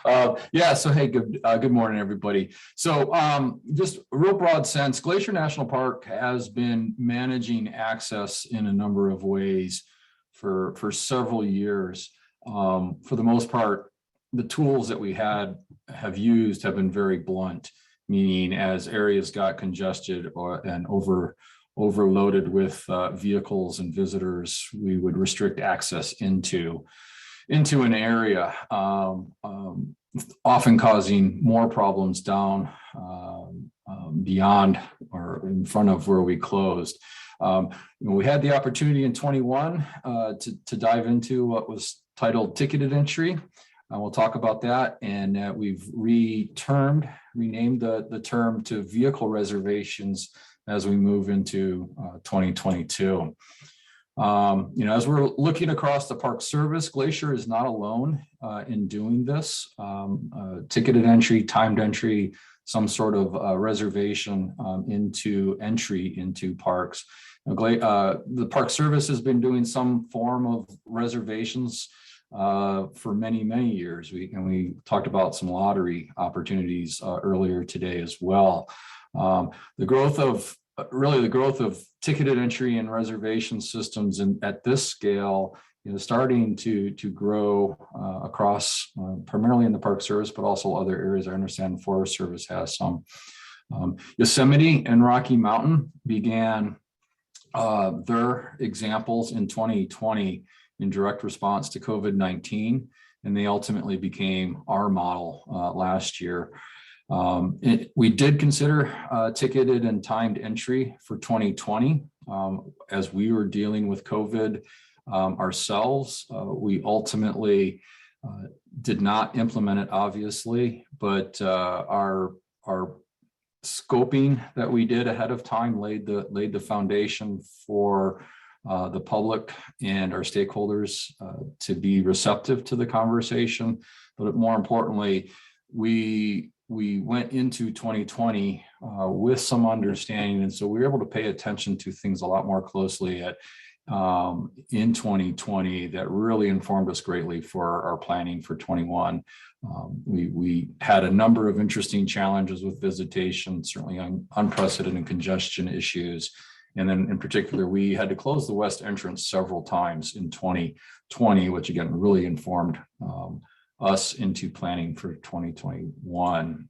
Yeah, so hey, good morning, everybody. So just a real broad sense, Glacier National Park has been managing access in a number of ways for several years. For the most part, the tools that we have used have been very blunt, meaning as areas got congested and overloaded with vehicles and visitors, we would restrict access into an area, often causing more problems down beyond or in front of where we closed. We had the opportunity in 21 to dive into what was titled ticketed entry. We'll talk about that, and we've renamed the term to vehicle reservations as we move into 2022. As we're looking across the Park Service, Glacier is not alone in doing this. Ticketed entry, timed entry, some sort of reservation into entry into parks. The Park Service has been doing some form of reservations for many, many years. We talked about some lottery opportunities earlier today as well. The growth of ticketed entry and reservation systems at this scale, starting to grow across primarily in the Park Service, but also other areas. I understand Forest Service has some. Yosemite and Rocky Mountain began their examples in 2020 in direct response to COVID-19, and they ultimately became our model last year. We did consider ticketed and timed entry for 2020 as we were dealing with COVID ourselves. We ultimately did not implement it, obviously, but our scoping that we did ahead of time laid the foundation for the public and our stakeholders to be receptive to the conversation. But more importantly, we went into 2020 with some understanding, and so we were able to pay attention to things a lot more closely in 2020 that really informed us greatly for our planning for 21. We had a number of interesting challenges with visitation, certainly unprecedented congestion issues. And then in particular, we had to close the west entrance several times in 2020, which again really informed us into planning for 2021.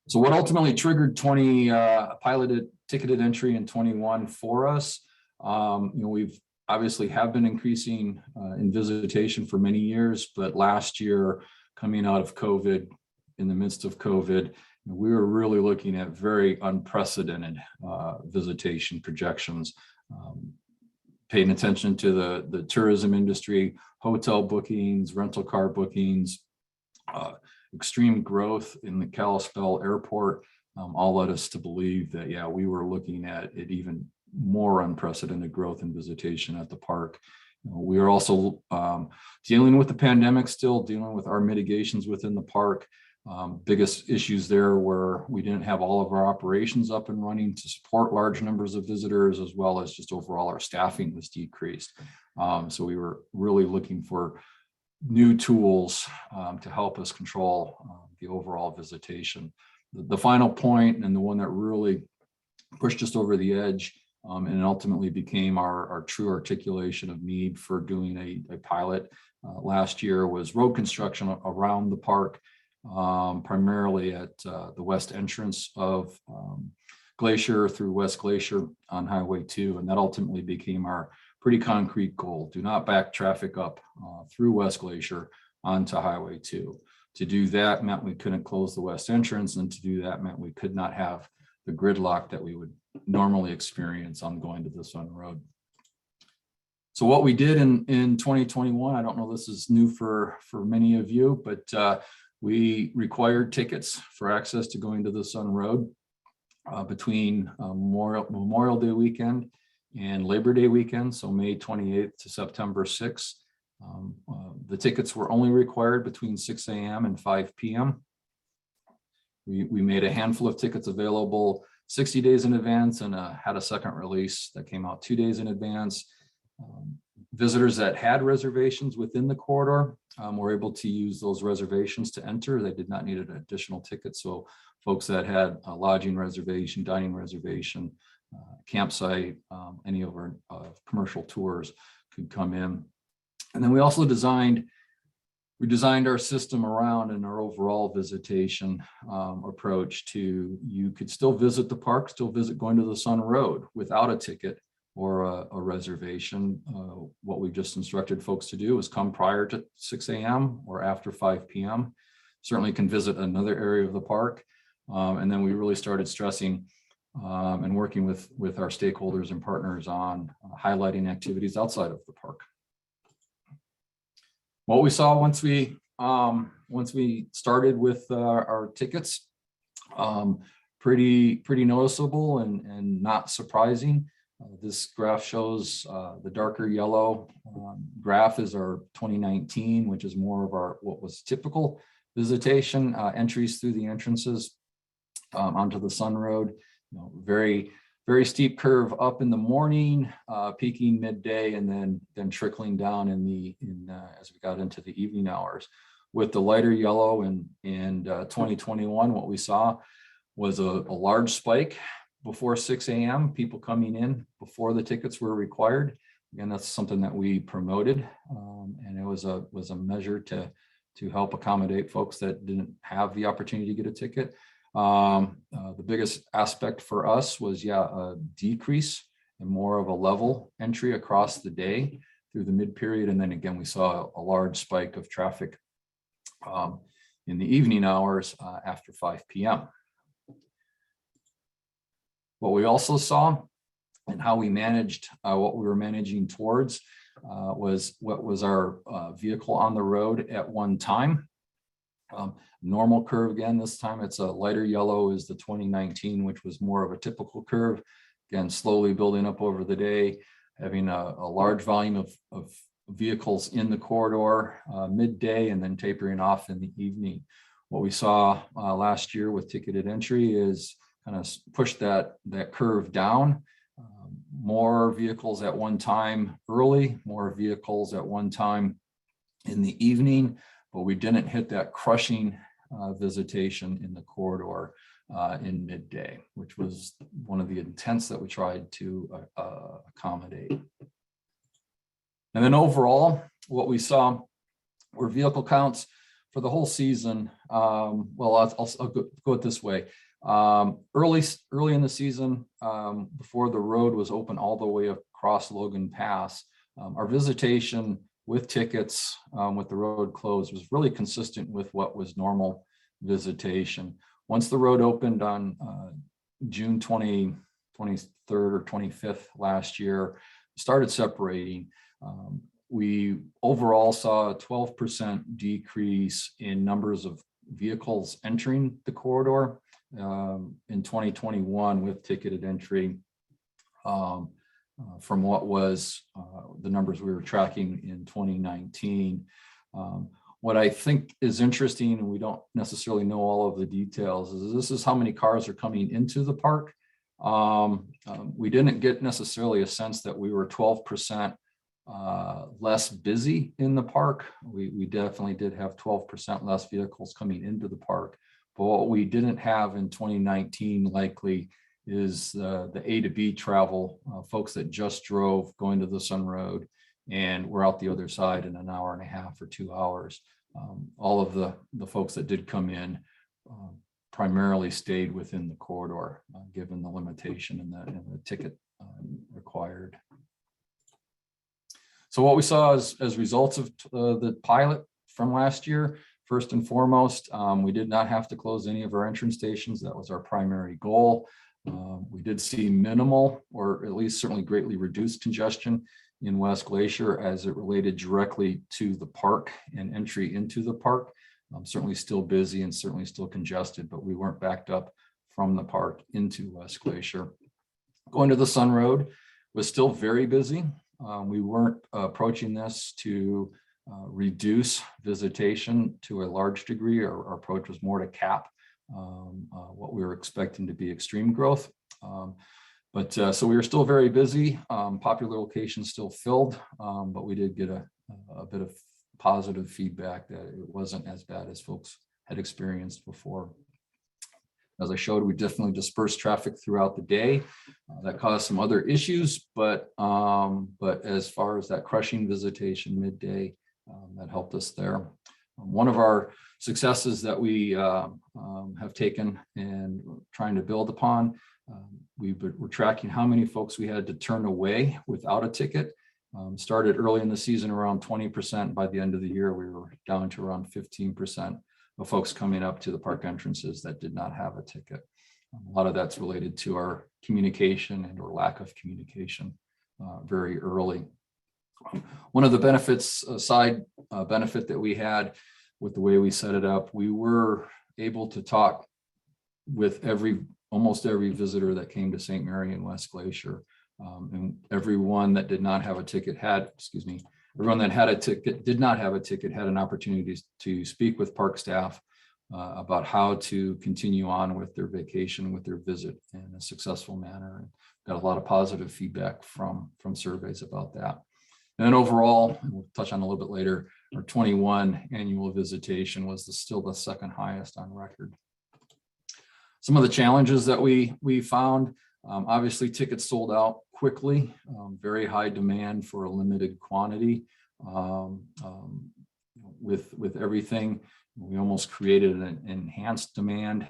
So what ultimately triggered piloted ticketed entry in 21 for us? We've obviously have been increasing in visitation for many years, but last year, coming out of COVID, in the midst of COVID, we were really looking at very unprecedented visitation projections, paying attention to the tourism industry, hotel bookings, rental car bookings, extreme growth in the Kalispell airport, all led us to believe that, yeah, we were looking at it even more unprecedented growth in visitation at the park. We are also dealing with the pandemic, still dealing with our mitigations within the park. Biggest issues there were we didn't have all of our operations up and running to support large numbers of visitors, as well as just overall our staffing was decreased. So we were really looking for new tools to help us control the overall visitation. The final point, and the one that really pushed us over the edge and ultimately became our true articulation of need for doing a pilot last year, was road construction around the park. Primarily at the west entrance of Glacier through West Glacier on Highway 2, and that ultimately became our pretty concrete goal. Do not back traffic up through West Glacier onto Highway 2. To do that meant we couldn't close the west entrance, and to do that meant we could not have the gridlock that we would normally experience on going to the Sun Road. So what we did in 2021, I don't know this is new for many of you, but we required tickets for access to going to the Sun Road between Memorial Day weekend and Labor Day weekend, so May 28th to September 6th. The tickets were only required between 6 a.m. and 5 p.m. We made a handful of tickets available 60 days in advance and had a second release that came out 2 days in advance. Visitors that had reservations within the corridor were able to use those reservations to enter. They did not need an additional ticket. So folks that had a lodging reservation, dining reservation, campsite, any of our commercial tours could come in. And then we also designed our system around and our overall visitation approach to, you could still visit the park, still visit going to the Sun Road without a ticket or a reservation. What we just instructed folks to do is come prior to 6 a.m. or after 5 p.m. Certainly can visit another area of the park. And then we really started stressing and working with our stakeholders and partners on highlighting activities outside of the park. What we saw once we started with our tickets, pretty noticeable and not surprising. This graph shows the darker yellow graph is our 2019, which is more of our what was typical visitation entries through the entrances onto the Sun Road. Very steep curve up in the morning, peaking midday, and then trickling down as we got into the evening hours. With the lighter yellow in 2021, what we saw was a large spike before 6 a.m. People coming in before the tickets were required. Again, that's something that we promoted, and it was a measure to help accommodate folks that didn't have the opportunity to get a ticket. The biggest aspect for us was, a decrease and more of a level entry across the day through the mid period. And then again, we saw a large spike of traffic in the evening hours after 5 p.m. What we also saw and how we managed what we were managing towards was what was our vehicle on the road at one time. Normal curve again, this time it's a lighter yellow is the 2019, which was more of a typical curve. Again, slowly building up over the day, having a large volume of vehicles in the corridor midday and then tapering off in the evening. What we saw last year with ticketed entry is kind of push that curve down. More vehicles at one time early, more vehicles at one time in the evening, but we didn't hit that crushing visitation in the corridor in midday, which was one of the intents that we tried to accommodate. And then overall, what we saw were vehicle counts for the whole season. Well, I'll go it this way. Early in the season, before the road was open all the way across Logan Pass, our visitation with tickets with the road closed was really consistent with what was normal visitation. Once the road opened on June 23rd or 25th last year, started separating. We overall saw a 12% decrease in numbers of vehicles entering the corridor in 2021 with ticketed entry from what was the numbers we were tracking in 2019. What I think is interesting, and we don't necessarily know all of the details, is this is how many cars are coming into the park. We didn't get necessarily a sense that we were 12% less busy in the park. We definitely did have 12% less vehicles coming into the park. But what we didn't have in 2019 likely is the A to B travel, folks that just drove going to the Sun Road and we're out the other side in an hour and a half or 2 hours. All of the folks that did come in primarily stayed within the corridor, given the limitation and the ticket required. So what we saw as results of the pilot from last year, first and foremost, we did not have to close any of our entrance stations. That was our primary goal. We did see minimal, or at least certainly greatly reduced congestion in West Glacier as it related directly to the park and entry into the park. Certainly still busy and certainly still congested, but we weren't backed up from the park into West Glacier. Going to the Sun Road was still very busy. We weren't approaching this to reduce visitation to a large degree. Our approach was more to cap what we were expecting to be extreme growth. But so we were still very busy. Popular locations still filled, but we did get a bit of positive feedback that it wasn't as bad as folks had experienced before. As I showed, we definitely dispersed traffic throughout the day. That caused some other issues, but as far as that crushing visitation midday, that helped us there. One of our successes that we have taken and trying to build upon, we're tracking how many folks we had to turn away without a ticket. Started early in the season around 20%. By the end of the year, we were down to around 15% of folks coming up to the park entrances that did not have a ticket. A lot of that's related to our communication and or lack of communication very early. One of the benefits, side benefit that we had with the way we set it up, we were able to talk with almost every visitor that came to St. Mary and West Glacier. And everyone that did not have a ticket everyone that had a ticket did not have a ticket had an opportunity to speak with park staff about how to continue on with their vacation, with their visit in a successful manner. And got a lot of positive feedback from surveys about that. And then overall, and we'll touch on a little bit later, our 21 annual visitation was still the second highest on record. Some of the challenges that we found, obviously tickets sold out quickly, very high demand for a limited quantity. With everything, we almost created an enhanced demand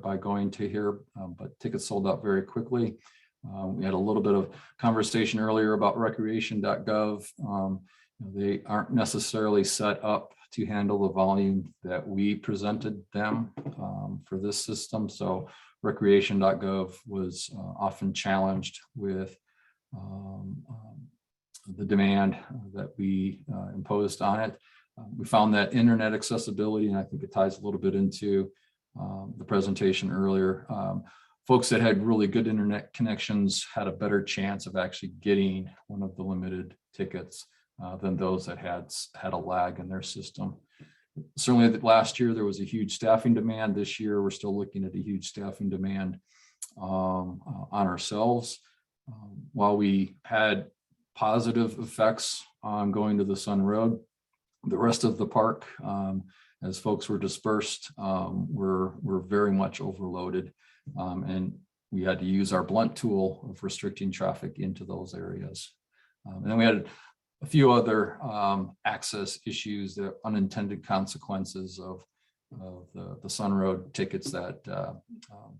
by going to here, but tickets sold out very quickly. We had a little bit of conversation earlier about recreation.gov. They aren't necessarily set up to handle the volume that we presented them for this system. So recreation.gov was often challenged with the demand that we imposed on it. We found that internet accessibility, and I think it ties a little bit into the presentation earlier. Folks that had really good internet connections had a better chance of actually getting one of the limited tickets than those that had a lag in their system. Certainly last year there was a huge staffing demand. This year we're still looking at a huge staffing demand on ourselves. While we had positive effects on going to the Sun Road, the rest of the park, as folks were dispersed, were very much overloaded. And we had to use our blunt tool of restricting traffic into those areas. And then we had a few other access issues, the unintended consequences of the Sun Road tickets that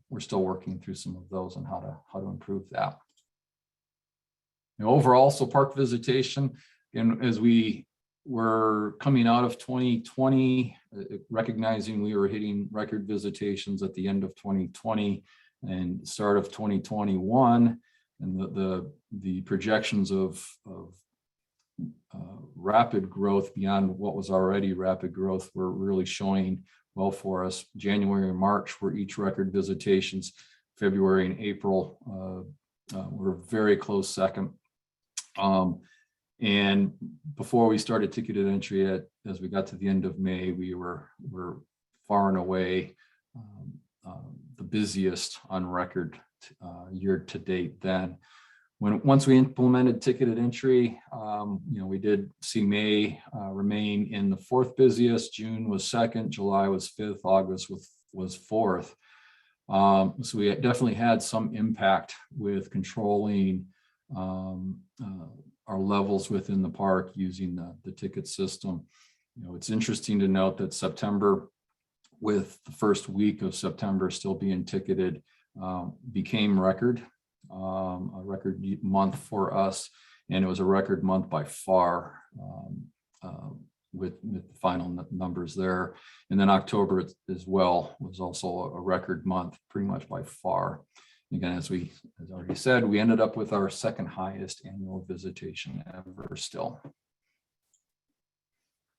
we're still working through some of those and how to improve that. Overall, so park visitation, and as we were coming out of 2020, recognizing we were hitting record visitations at the end of 2020 and start of 2021, and the projections of rapid growth beyond what was already rapid growth were really showing well for us. January and March were each record visitations. February and April were very close second. And before we started ticketed entry, as we got to the end of May, we were far and away the busiest on record year to date then. Once we implemented ticketed entry, we did see May remain in the fourth busiest, June was second, July was fifth, August was fourth. So we definitely had some impact with controlling our levels within the park using the ticket system. It's interesting to note that September, with the first week of September still being ticketed, became a record month for us, and it was a record month by far with the final numbers there. And then October as well was also a record month, pretty much by far. Again, as already said, we ended up with our second highest annual visitation ever still.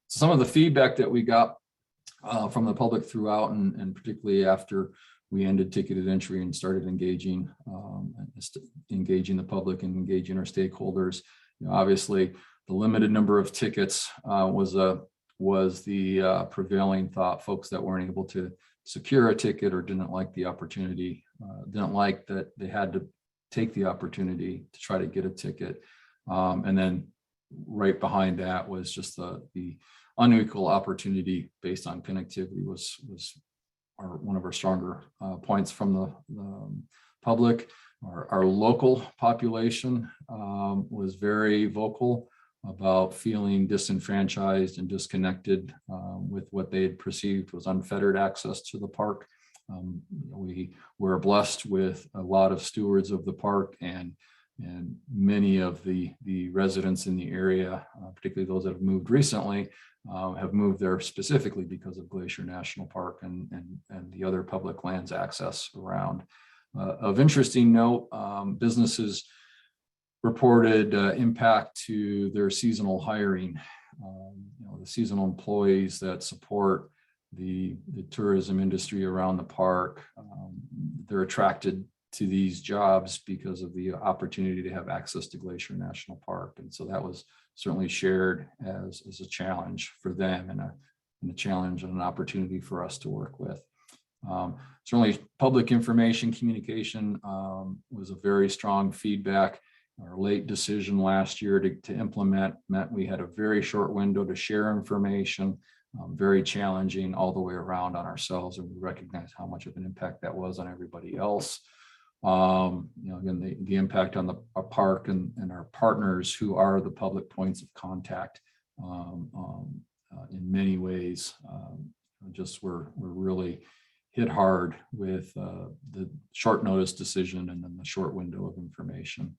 Some of the feedback that we got from the public throughout, and particularly after we ended ticketed entry and started engaging the public and engaging our stakeholders. Obviously, the limited number of tickets was the prevailing thought. Folks that weren't able to secure a ticket or didn't like the opportunity, didn't like that they had to take the opportunity to try to get a ticket. And then right behind that was just the unequal opportunity based on connectivity was one of our stronger points from the public. Our local population was very vocal about feeling disenfranchised and disconnected with what they had perceived was unfettered access to the park. We were blessed with a lot of stewards of the park, and many of the residents in the area, particularly those that have moved recently, have moved there specifically because of Glacier National Park and the other public lands access around. Of interesting note, businesses reported impact to their seasonal hiring. The seasonal employees that support the tourism industry around the park, they're attracted to these jobs because of the opportunity to have access to Glacier National Park. And so that was certainly shared as a challenge for them, and a challenge and an opportunity for us to work with. Certainly public information communication was a very strong feedback. Our late decision last year to implement meant we had a very short window to share information, very challenging all the way around on ourselves, and we recognize how much of an impact that was on everybody else. Again, the impact on our park and our partners, who are the public points of contact, in many ways, just were really hit hard with the short notice decision and then the short window of information.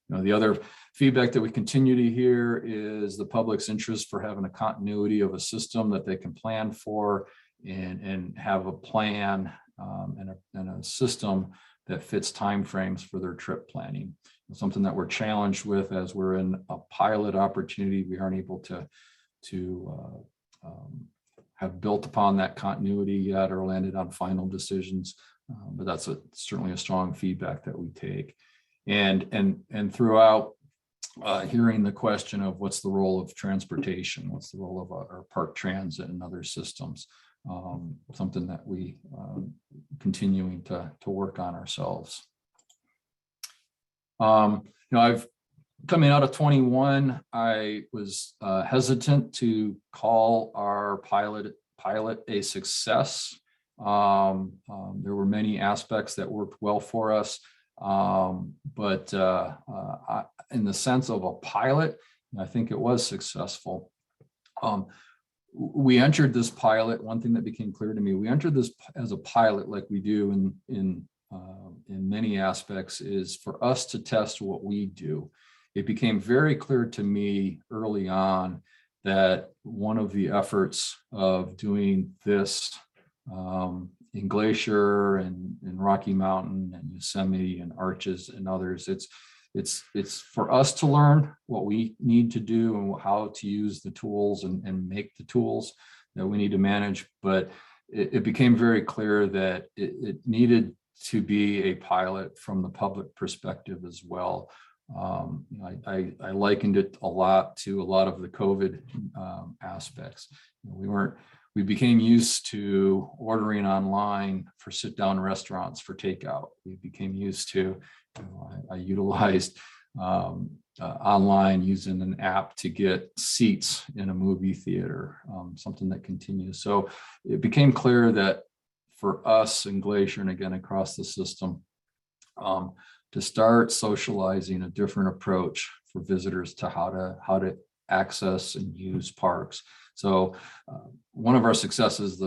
The other feedback that we continue to hear is the public's interest for having a continuity of a system that they can plan for and have a plan and a system that fits timeframes for their trip planning. It's something that we're challenged with as we're in a pilot opportunity. We aren't able to have built upon that continuity yet or landed on final decisions, but that's certainly a strong feedback that we take. And throughout hearing the question of what's the role of transportation, what's the role of our park transit and other systems, something that we continuing to work on ourselves. I've coming out of 21, I was hesitant to call our pilot a success. There were many aspects that worked well for us. But in the sense of a pilot, I think it was successful. We entered this pilot. One thing that became clear to me, we entered this as a pilot, like we do in many aspects, is for us to test what we do. It became very clear to me early on that one of the efforts of doing this in Glacier and in Rocky Mountain and Yosemite and Arches and others, it's for us to learn what we need to do and how to use the tools and make the tools that we need to manage. But it became very clear that it needed to be a pilot from the public perspective as well. I likened it a lot to a lot of the COVID aspects. We became used to ordering online for sit-down restaurants for takeout. We became used to, I utilized online using an app to get seats in a movie theater, something that continues. So it became clear that for us in Glacier, and again across the system, to start socializing a different approach for visitors to how to access and use parks. So one of our successes,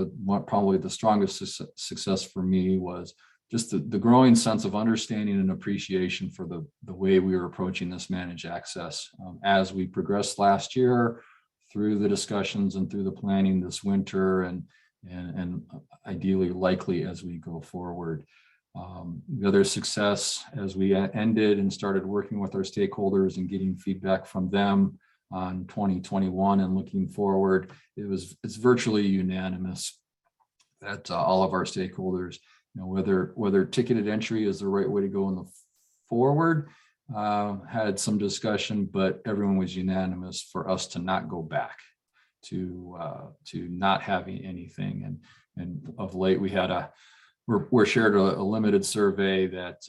probably the strongest success for me, was just the growing sense of understanding and appreciation for the way we were approaching this managed access. As we progressed last year through the discussions and through the planning this winter, and ideally likely as we go forward. The other success as we ended and started working with our stakeholders and getting feedback from them on 2021 and looking forward, it's virtually unanimous that all of our stakeholders, whether ticketed entry is the right way to go in the forward, had some discussion, but everyone was unanimous for us to not go back to not having anything. And of late we had we're shared a limited survey that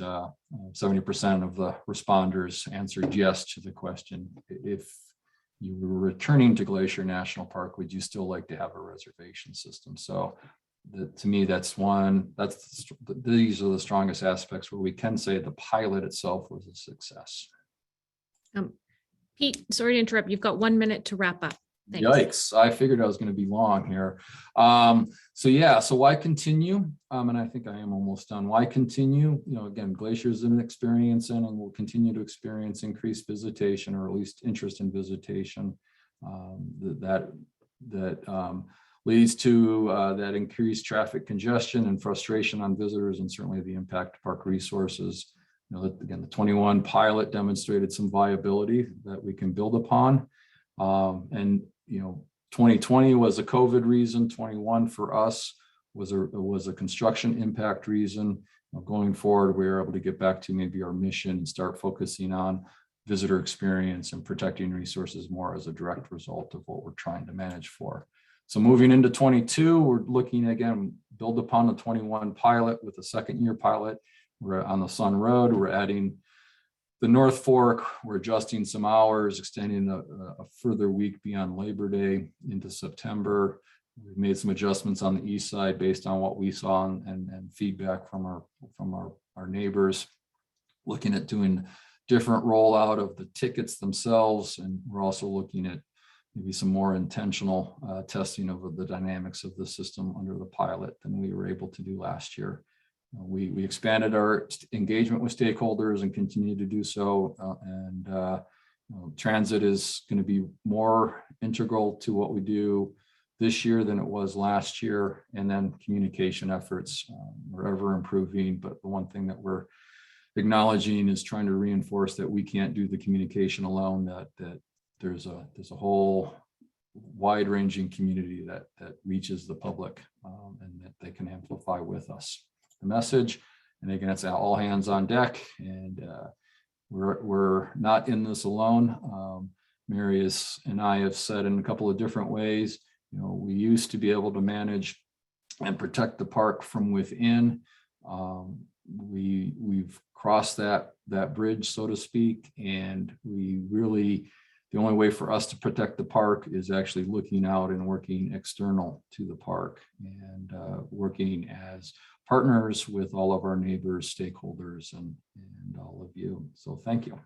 70% of the responders answered yes to the question: if you were returning to Glacier National Park, would you still like to have a reservation system? So to me, these are the strongest aspects where we can say the pilot itself was a success. Pete, sorry to interrupt. You've got 1 minute to wrap up. Thanks. Yikes, I figured I was going to be long here. So why continue? And I think I am almost done. Why continue? Again, Glacier is an experience and will continue to experience increased visitation, or at least interest in visitation. That leads to that increased traffic congestion and frustration on visitors, and certainly the impact to park resources. Again, the 21 pilot demonstrated some viability that we can build upon. And 2020 was a COVID reason. 21 for us was a construction impact reason. Going forward, we were able to get back to maybe our mission and start focusing on visitor experience and protecting resources more as a direct result of what we're trying to manage for. So moving into 22, we're looking again, build upon the 21 pilot with a second year pilot. We're on the Sun Road. We're adding the North Fork. We're adjusting some hours, extending a further week beyond Labor Day into September. We've made some adjustments on the east side based on what we saw and feedback from our neighbors. Looking at doing different rollout of the tickets themselves, and we're also looking at maybe some more intentional testing of the dynamics of the system under the pilot than we were able to do last year. We expanded our engagement with stakeholders and continue to do so. Transit is going to be more integral to what we do this year than it was last year. And then communication efforts, we're ever improving. But the one thing that we're acknowledging is trying to reinforce that we can't do the communication alone, that there's a whole wide-ranging community that reaches the public and that they can amplify with us the message. And again, it's all hands on deck, and we're not in this alone. Mary and I have said in a couple of different ways, we used to be able to manage and protect the park from within. We've crossed that bridge, so to speak, and the only way for us to protect the park is actually looking out and working external to the park, and working as partners with all of our neighbors, stakeholders, and all of you. So thank you.